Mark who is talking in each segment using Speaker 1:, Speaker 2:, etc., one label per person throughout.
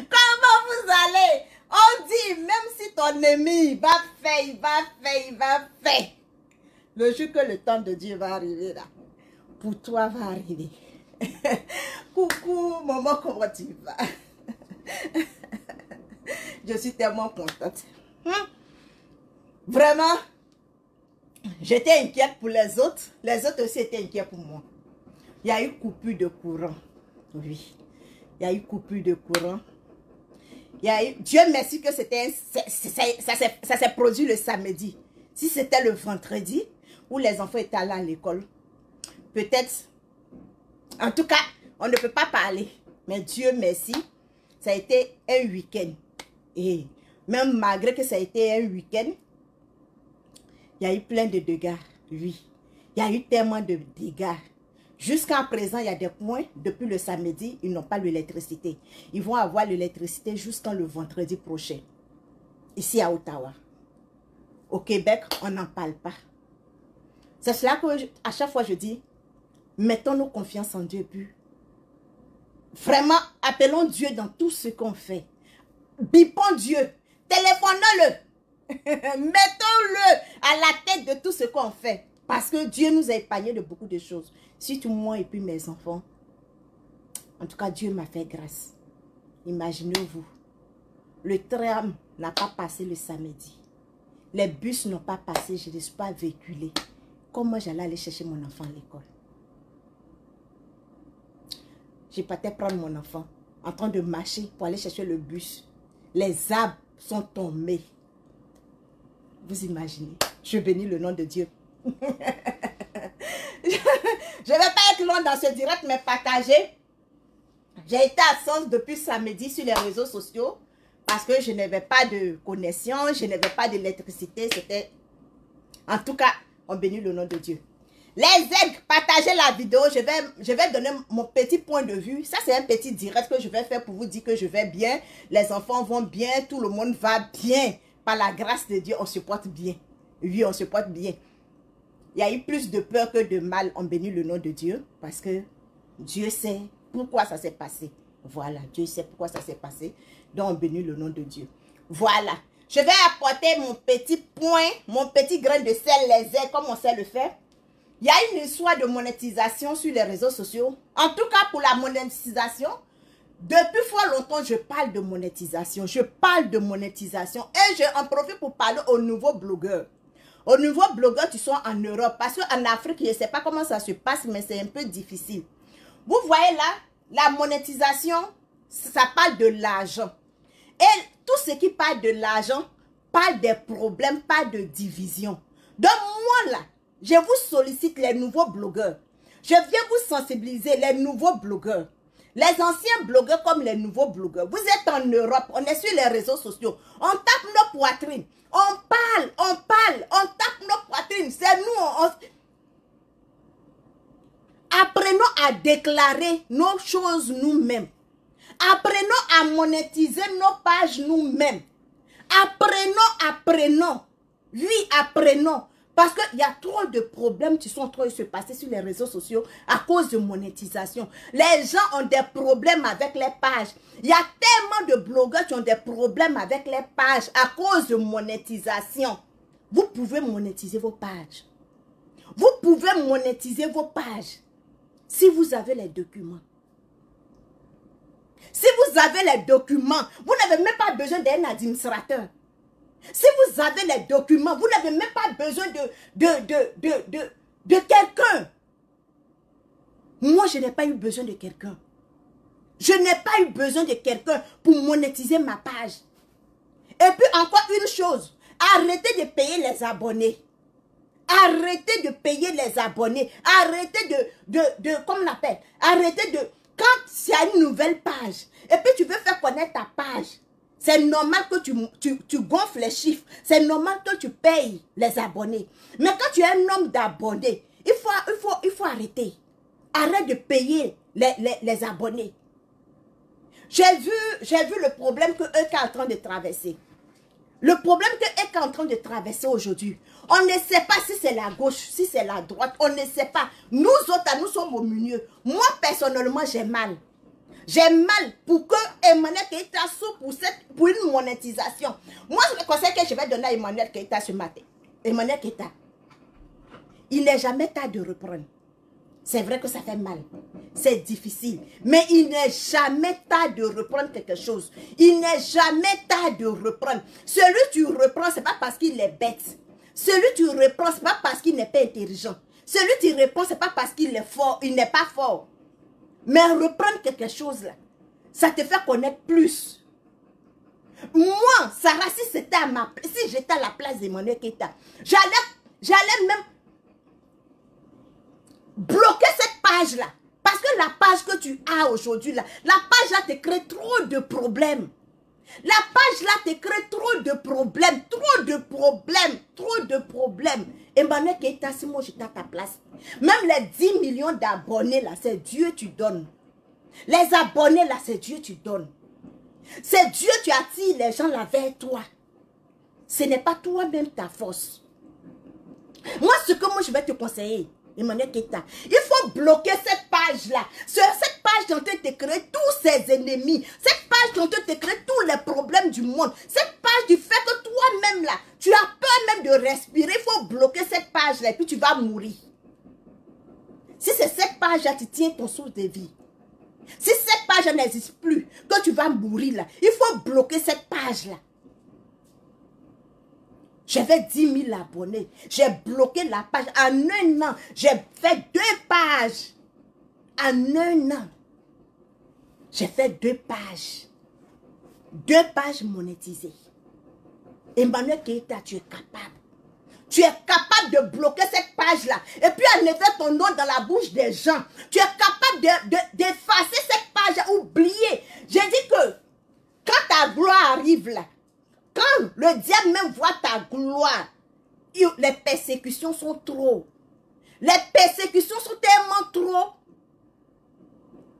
Speaker 1: Comment vous allez? On dit, même si ton ennemi va faire. Le jour que le temps de Dieu va arriver là, pour toi va arriver. Coucou, maman, comment tu vas? Je suis tellement contente. Vraiment, j'étais inquiète pour les autres. Les autres aussi étaient inquiets pour moi. Il y a eu coupure de courant. Oui, il y a eu coupure de courant. Il y a eu, Dieu merci que c'était, ça s'est produit le samedi. Si c'était le vendredi où les enfants étaient allés à l'école, peut-être, en tout cas, on ne peut pas parler. Mais Dieu merci, ça a été un week-end. Et même malgré que ça a été un week-end, il y a eu plein de dégâts. Oui, il y a eu tellement de dégâts. Jusqu'à présent, il y a des coins, depuis le samedi, ils n'ont pas l'électricité. Ils vont avoir l'électricité jusqu'en le vendredi prochain. Ici à Ottawa. Au Québec, on n'en parle pas. C'est cela que, à chaque fois, je dis, mettons nos confiances en Dieu. Puis, vraiment, appelons Dieu dans tout ce qu'on fait. Bipons Dieu. Téléphonons-le. Mettons-le à la tête de tout ce qu'on fait. Parce que Dieu nous a épargné de beaucoup de choses. Surtout moi et puis mes enfants. En tout cas, Dieu m'a fait grâce. Imaginez-vous. Le tram n'a pas passé le samedi. Les bus n'ont pas passé. Je ne suis pas véhiculée. Comment j'allais aller chercher mon enfant à l'école? J'ai parti prendre mon enfant. En train de marcher pour aller chercher le bus. Les arbres sont tombés. Vous imaginez? Je bénis le nom de Dieu. Je ne vais pas être loin dans ce direct, mais partager. J'ai été absente depuis samedi sur les réseaux sociaux parce que je n'avais pas de connexion, je n'avais pas d'électricité. C'était... En tout cas, on bénit le nom de Dieu. Les aigles, partagez la vidéo. Je vais donner mon petit point de vue. Ça, c'est un petit direct que je vais faire pour vous dire que je vais bien. Les enfants vont bien, tout le monde va bien. Par la grâce de Dieu, on se porte bien. Oui, on se porte bien. Il y a eu plus de peur que de mal. On bénit le nom de Dieu parce que Dieu sait pourquoi ça s'est passé. Voilà, Dieu sait pourquoi ça s'est passé. Donc, on bénit le nom de Dieu. Voilà. Je vais apporter mon petit point, mon petit grain de sel, les ailes, comme on sait le faire. Il y a une histoire de monétisation sur les réseaux sociaux. En tout cas, pour la monétisation, depuis fort longtemps, je parle de monétisation. Je parle de monétisation. Et j'en profite pour parler aux nouveaux blogueurs. Au niveau blogueur, tu sois en Europe. Parce qu'en Afrique, je ne sais pas comment ça se passe, mais c'est un peu difficile. Vous voyez là, la monétisation, ça parle de l'argent. Et tout ce qui parle de l'argent, parle des problèmes, parle de division. Donc moi là, je vous sollicite les nouveaux blogueurs. Je viens vous sensibiliser les nouveaux blogueurs. Les anciens blogueurs comme les nouveaux blogueurs. Vous êtes en Europe, on est sur les réseaux sociaux. On tape nos poitrines. On parle, on tape nos poitrines. C'est nous, apprenons à déclarer nos choses nous-mêmes. Apprenons à monétiser nos pages nous-mêmes. Apprenons. Oui, apprenons. Parce qu'il y a trop de problèmes qui sont en train de se passer sur les réseaux sociaux à cause de monétisation. Les gens ont des problèmes avec les pages. Il y a tellement de blogueurs qui ont des problèmes avec les pages à cause de monétisation. Vous pouvez monétiser vos pages. Vous pouvez monétiser vos pages si vous avez les documents. Si vous avez les documents, vous n'avez même pas besoin d'un administrateur. Si vous avez les documents, vous n'avez même pas besoin de quelqu'un. Moi, je n'ai pas eu besoin de quelqu'un. Je n'ai pas eu besoin de quelqu'un pour monétiser ma page. Et puis encore une chose, arrêtez de payer les abonnés. Arrêtez de payer les abonnés. Arrêtez comment on appelle? Arrêtez de... Quand il y a une nouvelle page, et puis tu veux faire connaître ta page, c'est normal que tu gonfles les chiffres. C'est normal que tu payes les abonnés. Mais quand tu es un homme d'abonnés, il faut arrêter. Arrête de payer les abonnés. J'ai vu le problème que eux sont en train de traverser. Le problème que eux sont en train de traverser aujourd'hui. On ne sait pas si c'est la gauche, si c'est la droite. On ne sait pas. Nous autres, nous sommes au milieu. Moi, personnellement, j'ai mal. J'ai mal pour que Emmanuel Keita souffre pour une monétisation. Moi, le conseil que je vais donner à Emmanuel Keita ce matin. Emmanuel Keita, il n'est jamais tard de reprendre. C'est vrai que ça fait mal. C'est difficile. Mais il n'est jamais tard de reprendre quelque chose. Il n'est jamais tard de reprendre. Celui que tu reprends, ce n'est pas parce qu'il est bête. Celui que tu reprends, ce n'est pas parce qu'il n'est pas intelligent. Celui que tu reprends, ce n'est pas parce qu'il est fort. Il n'est pas fort. Mais reprendre quelque chose là, ça te fait connaître plus. Moi, Sarah, si c'était à ma place, si j'étais à la place d'Emmanuel Keita, j'allais même bloquer cette page-là. Parce que la page que tu as aujourd'hui, là, la page-là te crée trop de problèmes. La page-là te crée trop de problèmes, trop de problèmes, trop de problèmes. Emmanuel Keita, si moi j'étais à ta place, même les 10 millions d'abonnés, là, c'est Dieu tu donnes. Les abonnés, là, c'est Dieu tu donnes. C'est Dieu tu attires les gens là vers toi. Ce n'est pas toi-même ta force. Moi, ce que moi je vais te conseiller, Emmanuel Keita, il faut bloquer cette page-là. Sur cette page dont tu te crée tous ses ennemis. Cette page dont tu te crée tous les problèmes du monde. Cette page du fait que toi-même là, tu as peur même de respirer. Il faut bloquer cette page-là et puis tu vas mourir. Si c'est cette page-là, tu tiens ton souffle de vie. Si cette page n'existe plus, que tu vas mourir là, il faut bloquer cette page-là. J'avais 10 000 abonnés. J'ai bloqué la page. En un an, j'ai fait 2 pages. En un an, j'ai fait 2 pages. 2 pages monétisées. Emmanuel Keita, tu es capable. Tu es capable de bloquer cette page-là. Et puis enlever ton nom dans la bouche des gens. Tu es capable d'effacer cette page, oublier. J'ai dit que quand ta gloire arrive là, quand le diable même voit ta gloire, les persécutions sont trop. Les persécutions sont tellement trop.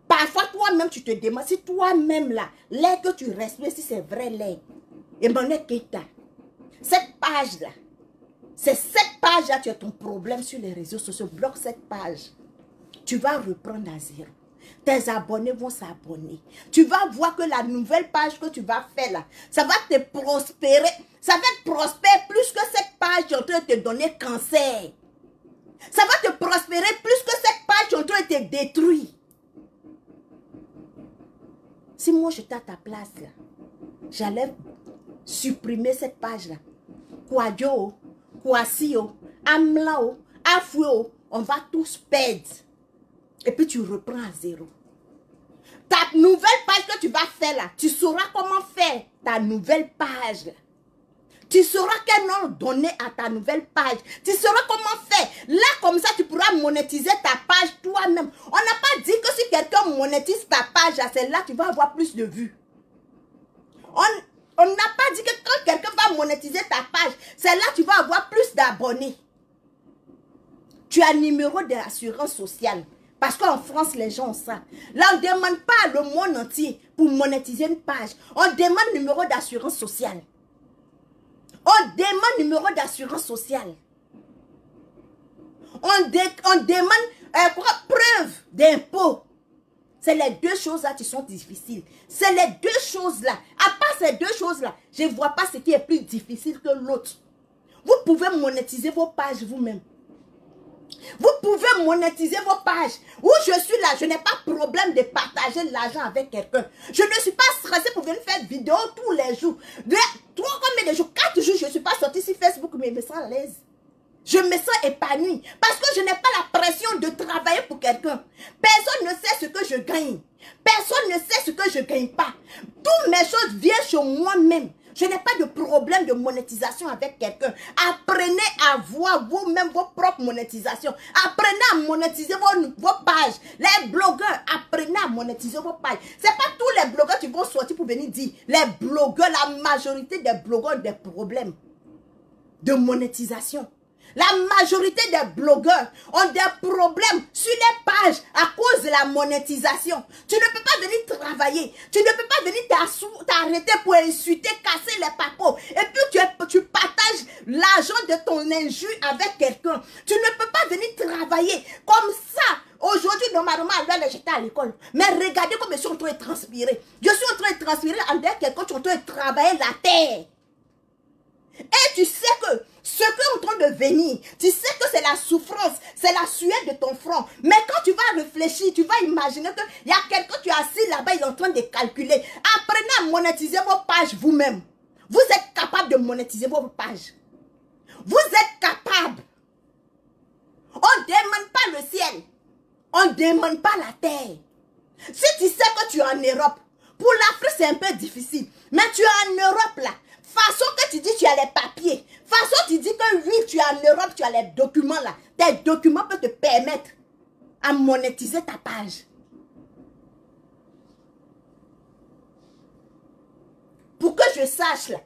Speaker 1: Parfois, toi-même, tu te demandes si toi-même là, l'air que tu respires, si c'est vrai l'air. Emmanuel Keita, cette page-là, c'est cette page-là, tu as ton problème sur les réseaux sociaux. Bloque cette page. Tu vas reprendre à zéro. Tes abonnés vont s'abonner. Tu vas voir que la nouvelle page que tu vas faire là, ça va te prospérer. Ça va te prospérer plus que cette page qui est en train de te donner cancer. Ça va te prospérer plus que cette page qui est en train de te détruire. Si moi j'étais à ta place là, j'allais supprimer cette page là. Kwadjo, Kwasio, Amlao, Afouo, on va tous perdre. Et puis tu reprends à zéro. Ta nouvelle page que tu vas faire là, tu sauras comment faire ta nouvelle page là. Tu sauras quel nom donner à ta nouvelle page. Tu sauras comment faire. Là, comme ça, tu pourras monétiser ta page toi-même. On n'a pas dit que si quelqu'un monétise ta page, c'est là que tu vas avoir plus de vues. On n'a pas dit que quand quelqu'un va monétiser ta page, c'est là que tu vas avoir plus d'abonnés. Tu as un numéro d'assurance sociale. Parce qu'en France, les gens ont ça. Là, on ne demande pas le monde entier pour monétiser une page. On demande le numéro d'assurance sociale. On demande le numéro d'assurance sociale. On demande preuve d'impôt. C'est les 2 choses-là qui sont difficiles. C'est les 2 choses-là. À part ces 2 choses-là, je ne vois pas ce qui est plus difficile que l'autre. Vous pouvez monétiser vos pages vous-même. Vous pouvez monétiser vos pages. Où je suis là, je n'ai pas de problème de partager l'argent avec quelqu'un. Je ne suis pas stressée pour venir faire vidéo tous les jours. 3 jours, 4 jours, je ne suis pas sortie sur Facebook, mais je me sens à l'aise. Je me sens épanouie. Parce que je n'ai pas la pression de travailler pour quelqu'un. Personne ne sait ce que je gagne. Personne ne sait ce que je ne gagne pas. Toutes mes choses viennent sur moi-même. Je n'ai pas de problème de monétisation avec quelqu'un. Apprenez à voir vous-même vos propres monétisations. Apprenez à monétiser vos pages. Les blogueurs, apprenez à monétiser vos pages. Ce n'est pas tous les blogueurs qui vont sortir pour venir dire. Les blogueurs, la majorité des blogueurs ont des problèmes de monétisation. La majorité des blogueurs ont des problèmes sur les pages à cause de la monétisation. Tu ne peux pas venir travailler. Tu ne peux pas venir t'arrêter pour insulter, casser les papos. Et puis tu partages l'argent de ton injure avec quelqu'un. Tu ne peux pas venir travailler comme ça. Aujourd'hui, normalement, j'étais à l'école. Mais regardez comme je suis en train de transpirer. Je suis en train de transpirer en dehors quelqu'un qui est en train de travailler la terre. Et tu sais que ce qui est en train de venir, tu sais que c'est la souffrance, c'est la sueur de ton front. Mais quand tu vas réfléchir, tu vas imaginer qu'il y a quelqu'un qui est assis là-bas, il est en train de calculer. Apprenez à monétiser vos pages vous-même. Vous êtes capable de monétiser vos pages. Vous êtes capable. On ne demande pas le ciel. On ne demande pas la terre. Si tu sais que tu es en Europe, pour l'Afrique c'est un peu difficile. Mais tu es en Europe là. Façon que tu dis tu as les papiers. Façon tu dis que oui tu es en Europe, tu as les documents là. Tes documents peuvent te permettre à monétiser ta page. Pour que je sache là.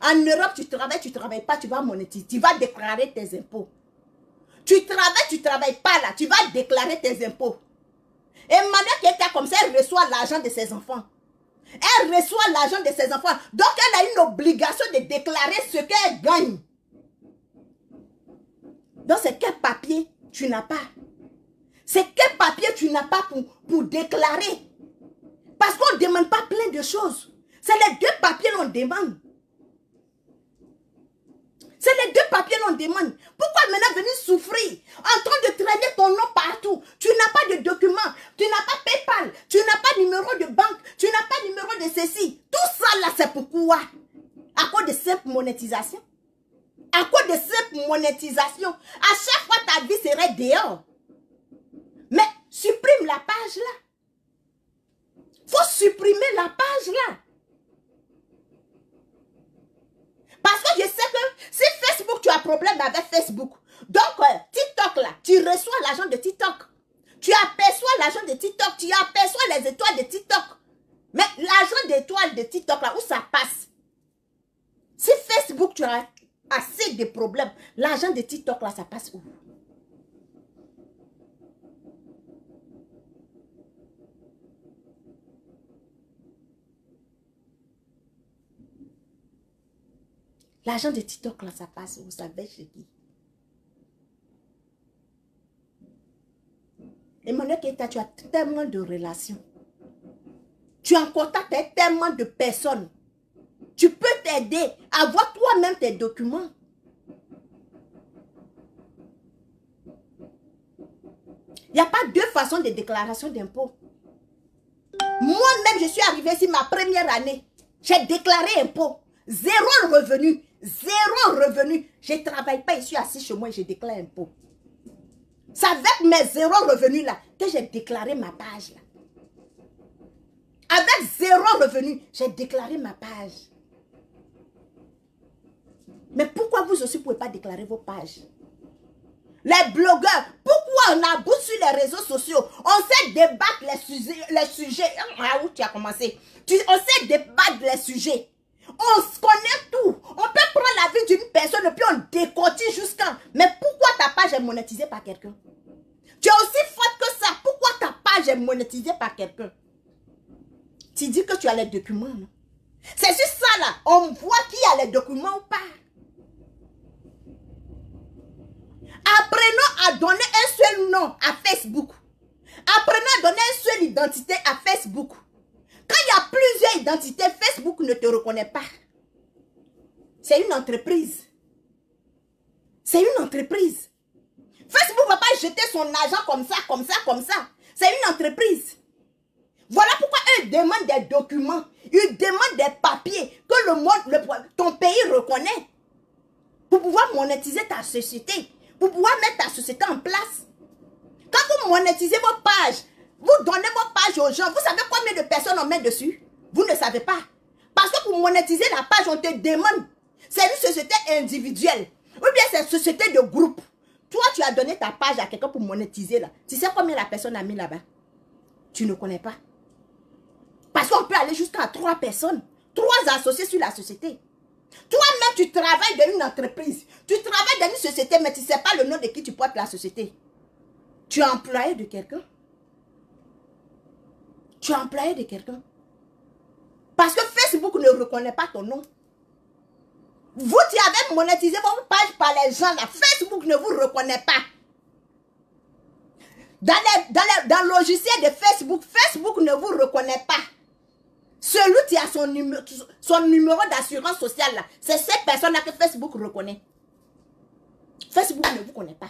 Speaker 1: En Europe tu travailles pas, tu vas monétiser. Tu vas déclarer tes impôts. Tu travailles pas là. Tu vas déclarer tes impôts. Et Manuel qui était comme ça, elle reçoit l'argent de ses enfants. Elle reçoit l'argent de ses enfants. Donc, elle a une obligation de déclarer ce qu'elle gagne. Donc, c'est quel papier tu n'as pas? C'est quel papier tu n'as pas pour déclarer? Parce qu'on ne demande pas plein de choses. C'est les deux papiers qu'on demande. C'est les deux papiers qu'on demande. Pourquoi maintenant venir souffrir en train de traîner ton nom partout? Tu n'as pas de document, tu n'as pas PayPal, tu n'as pas de numéro de banque, tu n'as pas de numéro de ceci. Tout ça là, c'est pourquoi? À cause de simple monétisation. À cause de simple monétisation. À chaque fois, ta vie serait dehors. Mais supprime la page là. Faut supprimer la page là. Parce que je sais que si Facebook, tu as problème avec Facebook. Donc, TikTok là, tu reçois l'argent de TikTok. Tu aperçois l'argent de TikTok. Tu aperçois les étoiles de TikTok. Mais l'argent d'étoiles de TikTok là, où ça passe? Si Facebook, tu as assez de problèmes, l'argent de TikTok là, ça passe où? L'argent de TikTok, là, ça passe, vous savez chez qui? Emmanuel Keita, tu as tellement de relations. Tu es en contact avec tellement de personnes. Tu peux t'aider à voir toi-même tes documents. Il n'y a pas deux façons de déclaration d'impôt. Moi-même, je suis arrivée ici ma première année. J'ai déclaré impôt. Zéro revenu. Zéro revenu. Je ne travaille pas, je suis assis chez moi et je déclare impôt. C'est avec mes zéro revenus là que j'ai déclaré ma page là. Avec zéro revenu, j'ai déclaré ma page. Mais pourquoi vous aussi ne pouvez pas déclarer vos pages? Les blogueurs, pourquoi on a beau sur les réseaux sociaux? On sait débattre les sujets. Ah, où tu as commencé? On sait débattre les sujets. On se connaît tout. On peut prendre la vie d'une personne et puis on décortique jusqu'à... Mais pourquoi ta page est monétisée par quelqu'un? Tu es aussi forte que ça. Pourquoi ta page est monétisée par quelqu'un? Tu dis que tu as les documents, non? C'est juste ça là. On voit qui a les documents ou pas. Apprenons à donner un seul nom à Facebook. Apprenons à donner une seule identité à Facebook. Quand il y a plusieurs identités, Facebook ne te reconnaît pas. C'est une entreprise. C'est une entreprise. Facebook ne va pas jeter son argent comme ça, comme ça, comme ça. C'est une entreprise. Voilà pourquoi eux demandent des documents. Ils demandent des papiers que le monde, ton pays reconnaît. Pour pouvoir monétiser ta société. Pour pouvoir mettre ta société en place. Quand vous monétisez vos pages, vous donnez vos pages aux gens, vous savez combien de personnes on met dessus? Vous ne savez pas. Parce que pour monétiser la page, on te demande. C'est une société individuelle. Ou bien c'est une société de groupe. Toi, tu as donné ta page à quelqu'un pour monétiser là. Tu sais combien la personne a mis là-bas? Tu ne connais pas. Parce qu'on peut aller jusqu'à 3 personnes. 3 associés sur la société. Toi-même, tu travailles dans une entreprise. Tu travailles dans une société, mais tu ne sais pas le nom de qui tu portes la société. Tu es employé de quelqu'un. Tu es employé de quelqu'un. Parce que Facebook ne reconnaît pas ton nom. Vous qui avez monétisé votre page par les gens là, Facebook ne vous reconnaît pas. Dans le logiciel de Facebook, Facebook ne vous reconnaît pas. Celui qui a son numéro d'assurance sociale, là, c'est cette personne-là que Facebook reconnaît. Facebook ne vous connaît pas.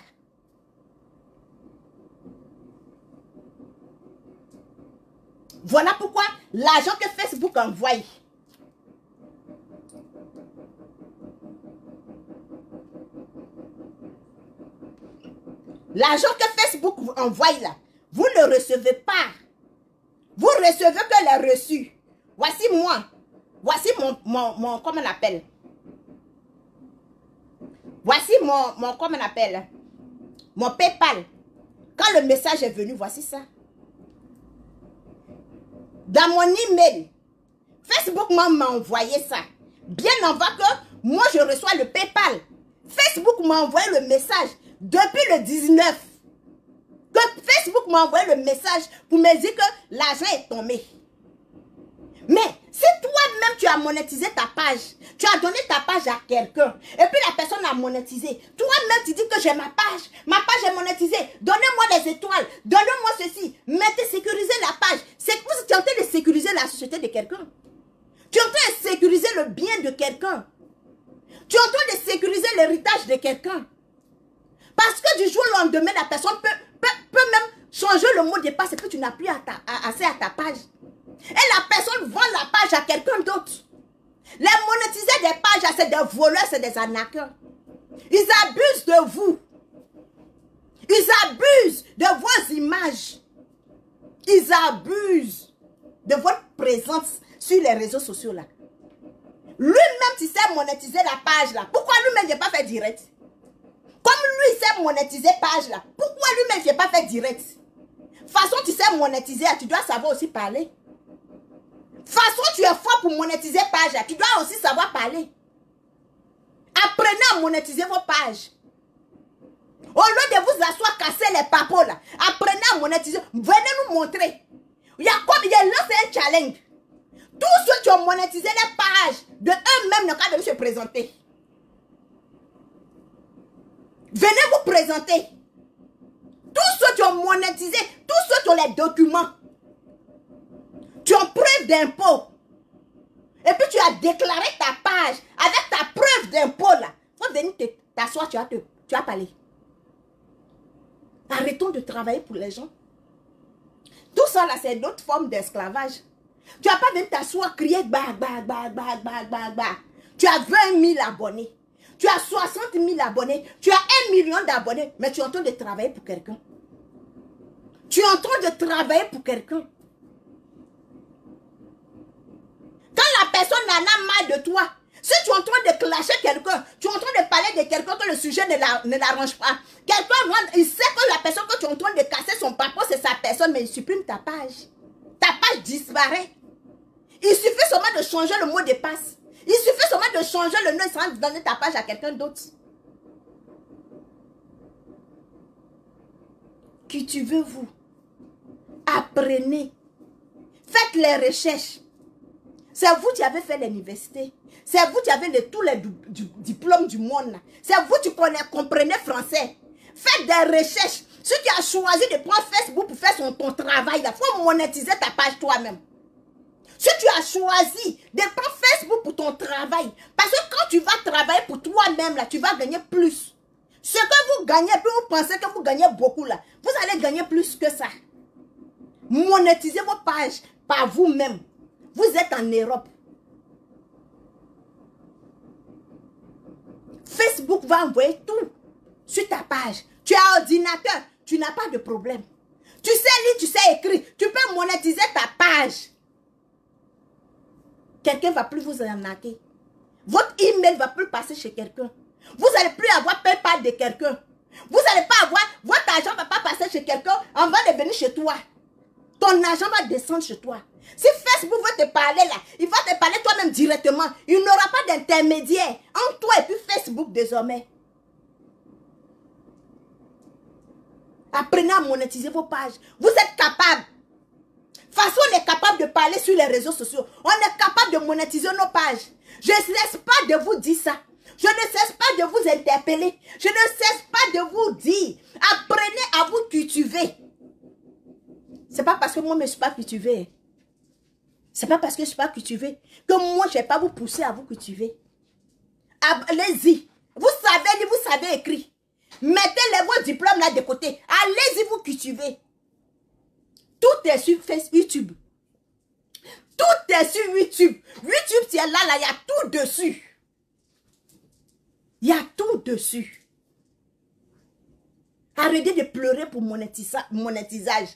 Speaker 1: Voilà pourquoi l'argent que Facebook envoie, l'argent que Facebook vous envoie là, vous ne le recevez pas. Vous recevez que les reçus. Voici moi. Voici mon comment on appelle. Voici comment on appelle. Mon PayPal. Quand le message est venu, voici ça. Dans mon email, Facebook m'a envoyé ça. Bien avant que moi je reçois le PayPal. Facebook m'a envoyé le message depuis le 19. Que Facebook m'a envoyé le message pour me dire que l'argent est tombé. Mais si toi-même tu as monétisé ta page, tu as donné ta page à quelqu'un, et puis la personne a monétisé, toi-même tu dis que j'ai ma page est monétisée, donnez-moi des étoiles, donnez-moi ceci, mettez, sécurisez la page. C'est que vous êtes en train de sécuriser la société de quelqu'un. Tu es en train de sécuriser le bien de quelqu'un. Tu es en train de sécuriser l'héritage de quelqu'un. Parce que du jour au lendemain, la personne peut même changer le mot de passe et que tu n'as plus accès à ta page. Et la personne vend la page à quelqu'un d'autre. Les monétisés des pages, c'est des voleurs, c'est des arnaqueurs. Ils abusent de vous. Ils abusent de vos images. Ils abusent de votre présence sur les réseaux sociaux là. Lui-même, tu sais monétiser la page là. Pourquoi lui-même, il n'a pas fait direct? Comme lui, il sait monétiser page là. Pourquoi lui-même, il n'a pas fait direct? Façon, tu sais monétiser, tu dois savoir aussi parler. Façon, tu es fort pour monétiser page là. Tu dois aussi savoir parler. Apprenez à monétiser vos pages. Au lieu de vous asseoir, casser les papos là. Apprenez à monétiser. Venez nous montrer. Il y a lancé un challenge. Tous ceux qui ont monétisé les pages de eux-mêmes n'ont qu'à venir se présenter. Venez vous présenter. Tous ceux qui ont monétisé, tous ceux qui ont les documents, tu as preuve d'impôt. Et puis tu as déclaré ta page avec ta preuve d'impôt là. Il faut venir t'asseoir, tu vas parler. Arrêtons de travailler pour les gens. Tout ça là, c'est d'autres formes d'esclavage. Tu n'as pas venir t'asseoir, crier, bah. Tu as 20 000 abonnés. Tu as 60 000 abonnés. Tu as 1 million d'abonnés. Mais tu es en train de travailler pour quelqu'un. Tu es en train de travailler pour quelqu'un. Quand la personne en a marre de toi, si tu es en train de clasher quelqu'un, tu es en train de parler de quelqu'un que le sujet ne l'arrange pas. Quelqu'un, il sait que la personne que tu es en train de casser son papa, c'est sa personne, mais il supprime ta page. Ta page disparaît. Il suffit seulement de changer le mot de passe. Il suffit seulement de changer le nom sans donner ta page à quelqu'un d'autre. Qui tu veux, vous? Apprenez. Faites les recherches. C'est vous qui avez fait l'université. C'est vous qui avez tous les diplômes du monde. C'est vous qui comprenez français. Faites des recherches. Si tu as choisi de prendre Facebook pour faire ton travail, il faut monétiser ta page toi-même. Si tu as choisi de prendre Facebook pour ton travail, parce que quand tu vas travailler pour toi-même, là, tu vas gagner plus. Ce que vous gagnez, puis vous pensez que vous gagnez beaucoup, là, vous allez gagner plus que ça. Monétisez vos pages par vous-même. Vous êtes en Europe. Facebook va envoyer tout sur ta page. Tu as ordinateur, tu n'as pas de problème. Tu sais lire, tu sais écrire, tu peux monétiser ta page. Quelqu'un ne va plus vous arnaquer. Votre email ne va plus passer chez quelqu'un. Vous n'allez plus avoir PayPal de quelqu'un. Vous n'allez pas avoir, votre argent ne va pas passer chez quelqu'un, on va venir chez toi. Ton argent va descendre chez toi. Si Facebook veut te parler là, il va te parler toi-même directement. Il n'aura pas d'intermédiaire entre toi et puis Facebook désormais. Apprenez à monétiser vos pages. Vous êtes capable. De toute façon, on est capable de parler sur les réseaux sociaux. On est capable de monétiser nos pages. Je ne cesse pas de vous dire ça. Je ne cesse pas de vous interpeller. Je ne cesse pas de vous dire. Apprenez à vous cultiver. C'est pas parce que moi, je ne suis pas cultivée. C'est pas parce que je ne suis pas cultivée que moi, je ne vais pas vous pousser à vous cultiver. Allez-y. Vous savez lire, vous savez écrire. Mettez vos diplômes là de côté. Allez-y vous cultiver. Tout est sur YouTube. Tout est sur YouTube. YouTube, c'est là, il y a tout dessus. Il y a tout dessus. Arrêtez de pleurer pour monétisage.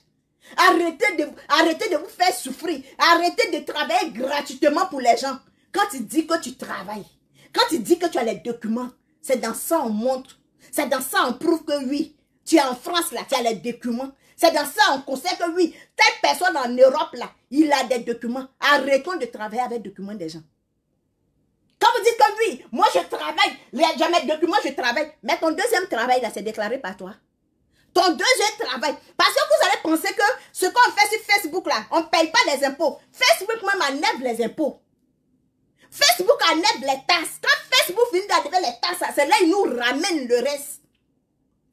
Speaker 1: Arrêtez de vous faire souffrir. Arrêtez de travailler gratuitement pour les gens. Quand tu dis que tu travailles, quand tu dis que tu as les documents, c'est dans ça on montre. C'est dans ça on prouve que oui, tu es en France là, tu as les documents. C'est dans ça on constate que oui, telle personne en Europe là, il a des documents. Arrêtons de travailler avec les documents des gens. Quand vous dites que oui, moi je travaille, j'ai mes documents, je travaille. Mais ton deuxième travail là, c'est déclaré par toi. Ton deuxième travail. Parce que vous allez penser que ce qu'on fait sur Facebook là, on ne paye pas les impôts. Facebook même enlève les impôts. Facebook enlève les tasses. Quand Facebook finit d'enlever les tasses, c'est là qu'il nous ramène le reste.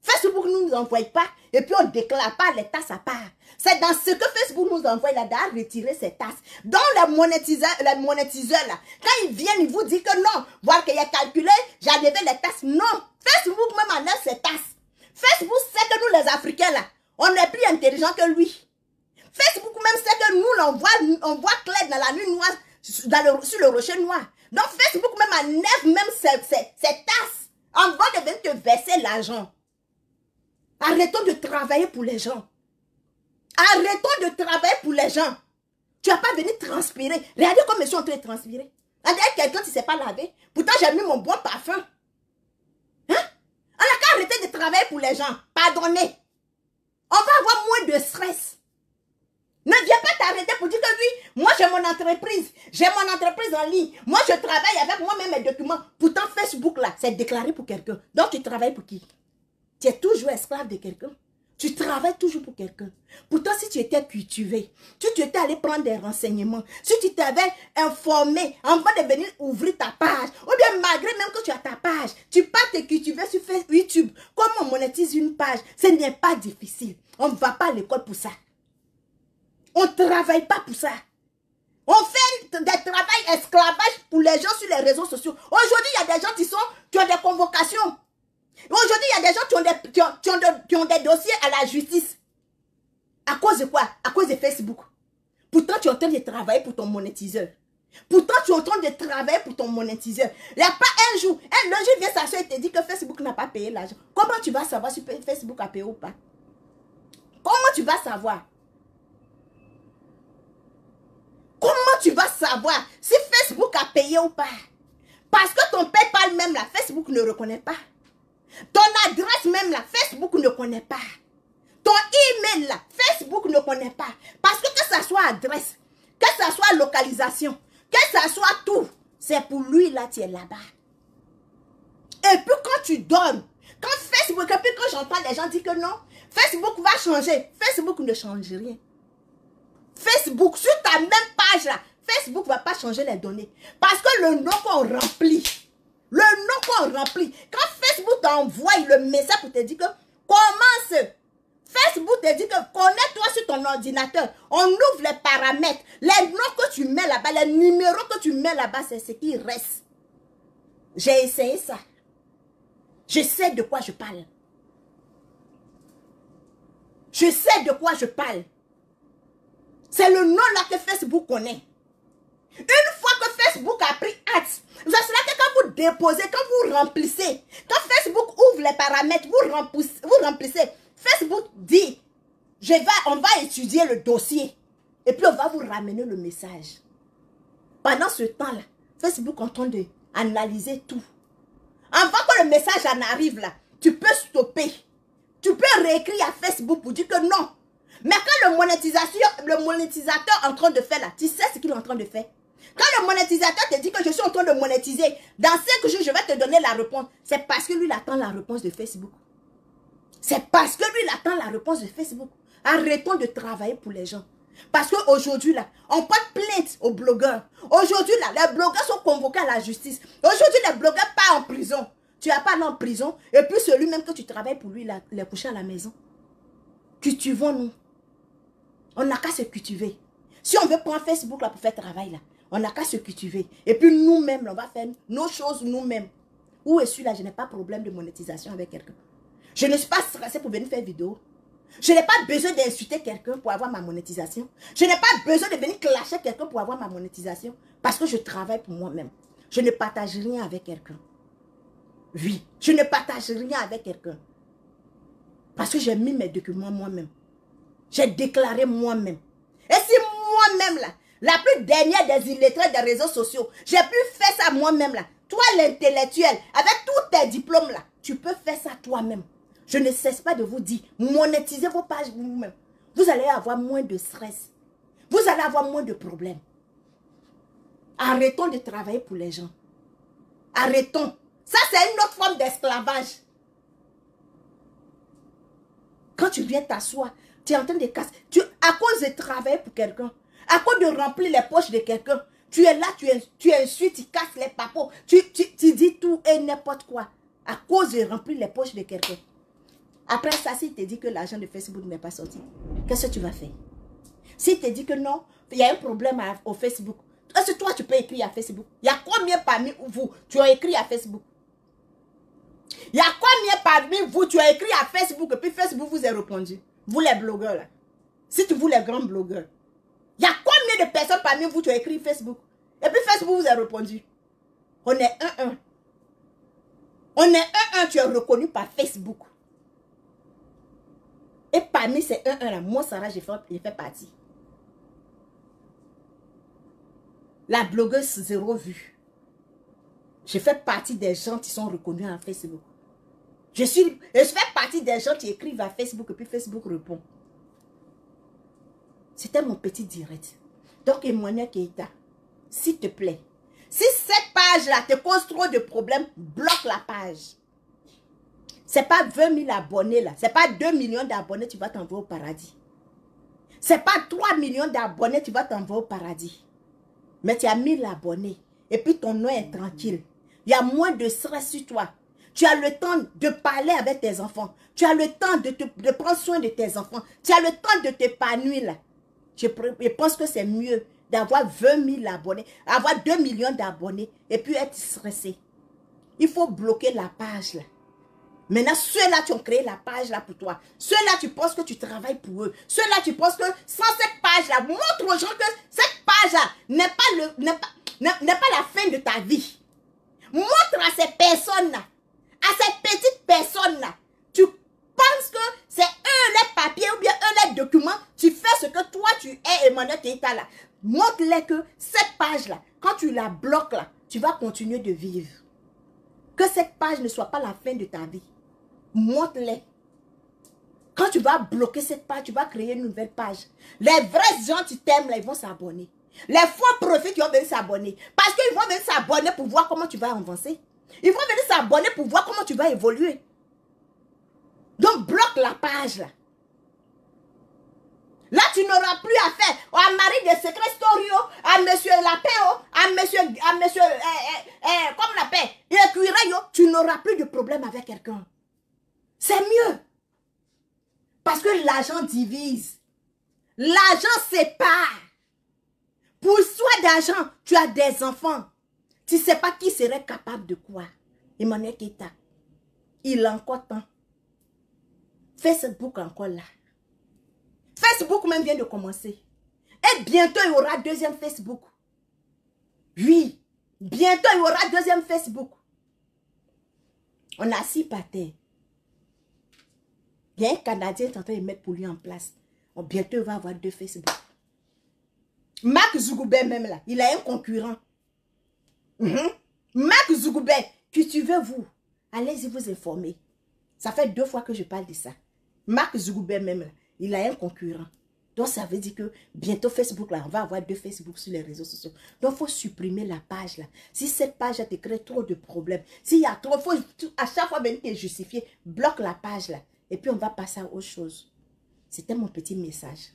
Speaker 1: Facebook ne nous envoie pas et puis on ne déclare pas les tasses à part. C'est dans ce que Facebook nous envoie là, à retirer ces tasses. Donc les monétiseurs là, quand ils viennent, ils vous disent que non, voir qu'il a calculé, j'ai enlevé les tasses. Non, Facebook même enlève ces tasses. Facebook sait que nous les Africains là, on est plus intelligents que lui. Facebook même sait que nous on voit clair dans la nuit noire, sur le rocher noir. Donc Facebook même enlève même ces tasses. On va devenir te verser l'argent. Arrêtons de travailler pour les gens. Arrêtons de travailler pour les gens. Tu n'as pas venu transpirer. Regardez comme je suis en train de transpirer. Regardez quelqu'un qui ne s'est pas lavé. Pourtant j'ai mis mon bon parfum. Hein? On n'a qu'à arrêter de travailler pour les gens. Pardonnez. On va avoir moins de stress. Ne viens pas t'arrêter pour dire que oui, moi j'ai mon entreprise. J'ai mon entreprise en ligne. Moi je travaille avec moi-même mes documents. Pourtant Facebook là, c'est déclaré pour quelqu'un. Donc tu travailles pour qui? Tu es toujours esclave de quelqu'un. Tu travailles toujours pour quelqu'un. Pourtant, si tu étais cultivé, si tu étais allé prendre des renseignements, si tu t'avais informé avant de venir ouvrir ta page, ou bien malgré même que tu as ta page, tu pars te cultiver sur YouTube. Comment on monétise une page? Ce n'est pas difficile. On ne va pas à l'école pour ça. On ne travaille pas pour ça. On fait des travails esclavage pour les gens sur les réseaux sociaux. Aujourd'hui, il y a des gens qui ont des convocations. Aujourd'hui, il y a des gens qui ont des dossiers à la justice. À cause de quoi? À cause de Facebook. Pourtant, tu es en train de travailler pour ton monétiseur. Pourtant, tu es en train de travailler pour ton monétiseur. Il n'y a pas un jour, le jour vient s'asseoir et te dit que Facebook n'a pas payé l'argent. Comment tu vas savoir si Facebook a payé ou pas? Comment tu vas savoir? Comment tu vas savoir si Facebook a payé ou pas? Parce que ton PayPal même là, Facebook ne reconnaît pas. Ton adresse même là, Facebook ne connaît pas. Ton email là, Facebook ne connaît pas. Parce que ça soit adresse, que ça soit localisation, que ça soit tout, c'est pour lui là, tu es là-bas. Et puis quand tu donnes, quand Facebook, et puis quand j'entends les gens dire que non, Facebook va changer. Facebook ne change rien. Facebook, sur ta même page là, Facebook ne va pas changer les données. Parce que le nom qu'on remplit, quand Facebook t'envoie le message pour te dire que commence, Facebook te dit que connecte-toi sur ton ordinateur, on ouvre les paramètres, les noms que tu mets là-bas, les numéros que tu mets là-bas, c'est ce qui reste. J'ai essayé ça. Je sais de quoi je parle. Je sais de quoi je parle. C'est le nom là que Facebook connaît. Une fois que Facebook a pris acte, vous savez que quand vous déposez, quand vous remplissez, quand Facebook ouvre les paramètres, vous remplissez, Facebook dit, on va étudier le dossier et puis on va vous ramener le message. Pendant ce temps-là, Facebook est en train d'analyser tout. Avant que le message en arrive là, tu peux stopper. Tu peux réécrire à Facebook pour dire que non. Mais quand le monétisateur est en train de faire là, tu sais ce qu'il est en train de faire. Quand le monétisateur te dit que je suis en train de monétiser, dans 5 jours, je vais te donner la réponse. C'est parce que lui, il attend la réponse de Facebook. C'est parce que lui, il attend la réponse de Facebook. Arrêtons de travailler pour les gens. Parce qu'aujourd'hui, là, on porte plainte aux blogueurs. Aujourd'hui, là, les blogueurs sont convoqués à la justice. Aujourd'hui, les blogueurs partent en prison. Tu vas pas aller en prison. Et puis celui même que tu travailles pour lui, là, il est couché à la maison. Cultivons-nous. On n'a qu'à se cultiver. Si on veut prendre Facebook là pour faire travail là, on n'a qu'à se cultiver. Et puis nous-mêmes, on va faire nos choses nous-mêmes. Où est celui-là? Je n'ai pas de problème de monétisation avec quelqu'un. Je ne suis pas stressée pour venir faire vidéo. Je n'ai pas besoin d'insulter quelqu'un pour avoir ma monétisation. Je n'ai pas besoin de venir clasher quelqu'un pour avoir ma monétisation. Parce que je travaille pour moi-même. Je ne partage rien avec quelqu'un. Oui, je ne partage rien avec quelqu'un. Parce que j'ai mis mes documents moi-même. J'ai déclaré moi-même. Et si moi-même, là, la plus dernière des illettrés des réseaux sociaux, j'ai pu faire ça moi-même, là. Toi, l'intellectuel, avec tous tes diplômes, là, tu peux faire ça toi-même. Je ne cesse pas de vous dire, monétisez vos pages vous-même. Vous allez avoir moins de stress. Vous allez avoir moins de problèmes. Arrêtons de travailler pour les gens. Arrêtons. Ça, c'est une autre forme d'esclavage. Quand tu viens t'asseoir, tu es en train de casser. À cause de travailler pour quelqu'un, à cause de remplir les poches de quelqu'un, tu es là, tu insultes, tu casses les papeaux, tu dis tout et n'importe quoi. À cause de remplir les poches de quelqu'un. Après ça, s'il te dit que l'argent de Facebook n'est pas sorti, qu'est-ce que tu vas faire? S'il te dit que non, il y a un problème au Facebook, est-ce que toi, tu peux écrire à Facebook? Il y a combien parmi vous, tu as écrit à Facebook? Il y a combien parmi vous, tu as écrit à Facebook et puis Facebook vous a répondu? Vous les blogueurs là. Si tu vous les grands blogueurs. Il y a combien de personnes parmi vous, tu as écrit Facebook? Et puis Facebook vous a répondu. On est 1-1. On est 1-1, tu es reconnu par Facebook. Et parmi ces 1-1 là, moi Sarah, j'ai fait partie. La blogueuse 0 vue. Je fais partie des gens qui sont reconnus à Facebook. Je fais partie des gens qui écrivent à Facebook et puis Facebook répond. C'était mon petit direct. Donc Emmanuel Keita, s'il te plaît, si cette page-là te cause trop de problèmes, bloque la page. C'est pas 20 000 abonnés là. C'est pas 2 millions d'abonnés, tu vas t'envoyer au paradis. C'est pas 3 millions d'abonnés, tu vas t'envoyer au paradis. Mais tu as 1000 abonnés. Et puis ton nom est tranquille. Il y a moins de stress sur toi. Tu as le temps de parler avec tes enfants. Tu as le temps de prendre soin de tes enfants. Tu as le temps de t'épanouir là. Je pense que c'est mieux d'avoir 20 000 abonnés, avoir 2 millions d'abonnés et puis être stressé. Il faut bloquer la page là. Maintenant, ceux-là qui ont créé la page là pour toi, ceux-là tu penses que tu travailles pour eux, ceux-là tu penses que sans cette page-là, montre aux gens que cette page-là n'est pas la fin de ta vie. Montre à ces personnes-là, à ces petites personnes-là, tu penses que c'est eux les papiers ou bien eux les documents, tu fais ce que toi tu es Emmanuel Keita là. Montre-les que cette page-là, quand tu la bloques là, tu vas continuer de vivre. Que cette page ne soit pas la fin de ta vie. Montre-les. Quand tu vas bloquer cette page, tu vas créer une nouvelle page. Les vrais gens qui t'aiment là, ils vont s'abonner. Les faux prophètes qui vont venir s'abonner. Parce qu'ils vont venir s'abonner pour voir comment tu vas avancer. Ils vont venir s'abonner pour voir comment tu vas évoluer. Donc bloque la page là. Là, tu n'auras plus à faire à Marie de Secret Storio, à Monsieur Lapéo, à Monsieur, comme on appelle, Écureuil, tu n'auras plus de problème avec quelqu'un. C'est mieux. Parce que l'argent divise. L'argent sépare. Pour soi d'argent, tu as des enfants. Tu ne sais pas qui serait capable de quoi. Emmanuel Keita, il a encore temps. Facebook encore là. Facebook même vient de commencer. Et bientôt, il y aura deuxième Facebook. Oui, bientôt, il y aura deuxième Facebook. On a 6 par terre. Il y a un Canadien qui est en train de mettre pour lui en place. Bientôt, il va avoir 2 Facebook. Mark Zuckerberg même là, il a un concurrent. Mark Zuckerberg, qui tu veux vous, allez-y vous informer. Ça fait 2 fois que je parle de ça. Mark Zuckerberg même là, il a un concurrent. Donc, ça veut dire que bientôt, Facebook, là, on va avoir 2 Facebook sur les réseaux sociaux. Donc, il faut supprimer la page, là. Si cette page, te crée trop de problèmes, s'il y a trop, il faut à chaque fois venir te justifier, bloque la page, là. Et puis, on va passer à autre chose. C'était mon petit message.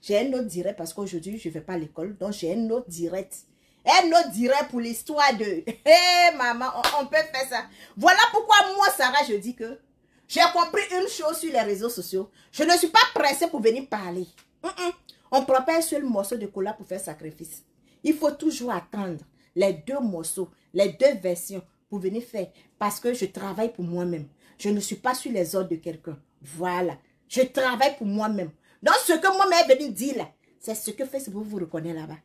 Speaker 1: J'ai un autre direct parce qu'aujourd'hui, je ne vais pas à l'école. Donc, j'ai un autre direct. Un autre direct pour l'histoire de... Hé, maman, on peut faire ça. Voilà pourquoi moi, Sarah, je dis que j'ai compris une chose sur les réseaux sociaux. Je ne suis pas pressée pour venir parler. On ne prend pas un seul morceau de cola pour faire sacrifice. Il faut toujours attendre les 2 morceaux, les 2 versions pour venir faire. Parce que je travaille pour moi-même. Je ne suis pas sur les ordres de quelqu'un. Voilà. Je travaille pour moi-même. Donc, ce que moi-même est venu dire là, c'est ce que Facebook vous reconnaît là-bas.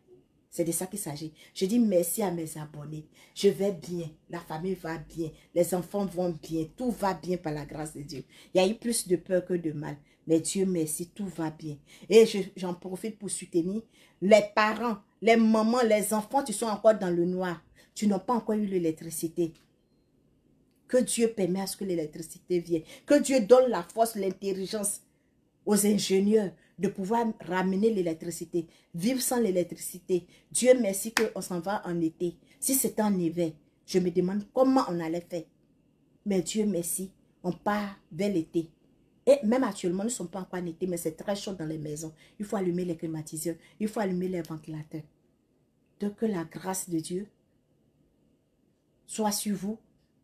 Speaker 1: C'est de ça qu'il s'agit. Je dis merci à mes abonnés. Je vais bien. La famille va bien. Les enfants vont bien. Tout va bien par la grâce de Dieu. Il y a eu plus de peur que de mal. Mais Dieu merci, tout va bien. Et j'en profite pour soutenir les parents, les mamans, les enfants qui sont encore dans le noir. Tu n'as pas encore eu l'électricité. Que Dieu permette à ce que l'électricité vienne. Que Dieu donne la force, l'intelligence aux ingénieurs de pouvoir ramener l'électricité, vivre sans l'électricité. Dieu merci qu'on s'en va en été. Si c'était en hiver, je me demande comment on allait faire. Mais Dieu merci, on part vers l'été. Et même actuellement, nous ne sommes pas encore en été, mais c'est très chaud dans les maisons. Il faut allumer les climatiseurs, il faut allumer les ventilateurs. Donc que la grâce de Dieu soit sur vous,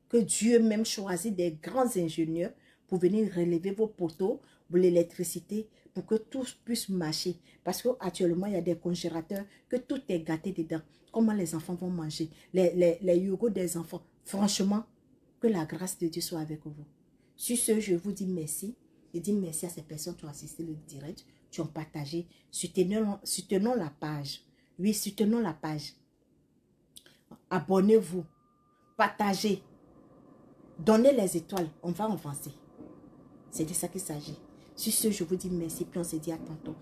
Speaker 1: que Dieu même choisit des grands ingénieurs pour venir relever vos poteaux, pour l'électricité, pour que tout puisse marcher. Parce qu'actuellement, il y a des congélateurs, que tout est gâté dedans. Comment les enfants vont manger, les yogourts des enfants. Franchement, que la grâce de Dieu soit avec vous. Sur ce, je vous dis merci. Je dis merci à ces personnes qui ont assisté le direct, qui ont partagé. Soutenons la page. Oui, soutenons la page. Abonnez-vous. Partagez. Donnez les étoiles. On va avancer. C'est de ça qu'il s'agit. Sur ce, je vous dis merci. Puis on se dit à tantôt.